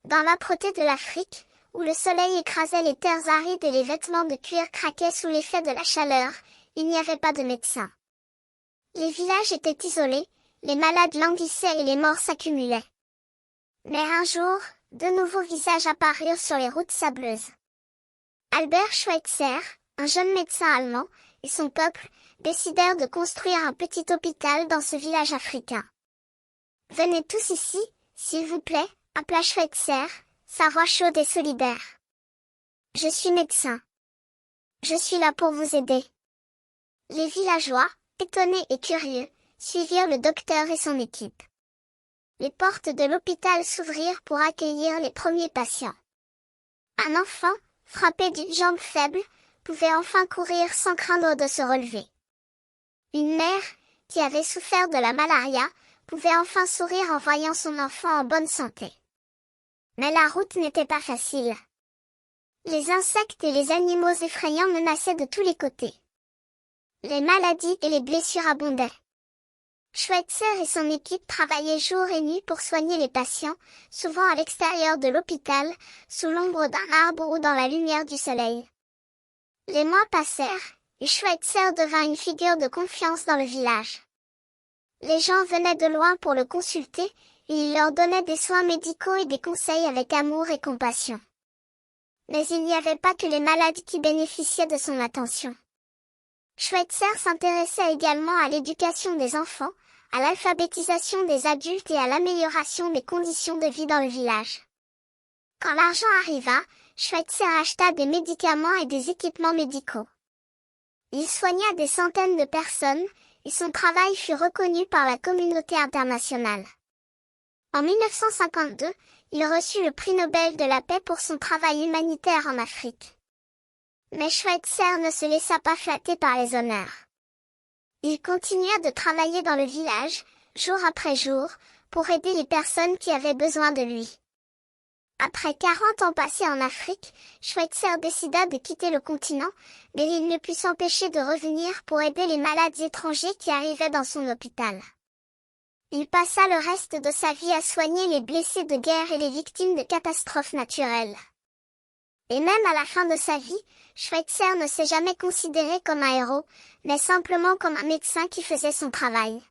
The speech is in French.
Dans l'âpreté de l'Afrique, où le soleil écrasait les terres arides et les vêtements de cuir craquaient sous l'effet de la chaleur, il n'y avait pas de médecin. Les villages étaient isolés, les malades languissaient et les morts s'accumulaient. Mais un jour, de nouveaux visages apparurent sur les routes sableuses. Albert Schweitzer, un jeune médecin allemand, et son peuple, décidèrent de construire un petit hôpital dans ce village africain. « Venez tous ici, s'il vous plaît », appela Schweitzer, sa voix chaude et solidaire. « Je suis médecin. Je suis là pour vous aider. » Les villageois, étonnés et curieux, suivirent le docteur et son équipe. Les portes de l'hôpital s'ouvrirent pour accueillir les premiers patients. Un enfant, frappé d'une jambe faible, pouvait enfin courir sans craindre de se relever. Une mère, qui avait souffert de la malaria, pouvait enfin sourire en voyant son enfant en bonne santé. Mais la route n'était pas facile. Les insectes et les animaux effrayants menaçaient de tous les côtés. Les maladies et les blessures abondaient. Schweitzer et son équipe travaillaient jour et nuit pour soigner les patients, souvent à l'extérieur de l'hôpital, sous l'ombre d'un arbre ou dans la lumière du soleil. Les mois passèrent, et Schweitzer devint une figure de confiance dans le village. Les gens venaient de loin pour le consulter, et il leur donnait des soins médicaux et des conseils avec amour et compassion. Mais il n'y avait pas que les malades qui bénéficiaient de son attention. Schweitzer s'intéressait également à l'éducation des enfants, à l'alphabétisation des adultes et à l'amélioration des conditions de vie dans le village. Quand l'argent arriva, Schweitzer acheta des médicaments et des équipements médicaux. Il soigna des centaines de personnes, et son travail fut reconnu par la communauté internationale. En 1952, il reçut le prix Nobel de la paix pour son travail humanitaire en Afrique. Mais Schweitzer ne se laissa pas flatter par les honneurs. Il continua de travailler dans le village, jour après jour, pour aider les personnes qui avaient besoin de lui. Après 40 ans passés en Afrique, Schweitzer décida de quitter le continent, mais il ne put s'empêcher de revenir pour aider les malades étrangers qui arrivaient dans son hôpital. Il passa le reste de sa vie à soigner les blessés de guerre et les victimes de catastrophes naturelles. Et même à la fin de sa vie, Schweitzer ne s'est jamais considéré comme un héros, mais simplement comme un médecin qui faisait son travail.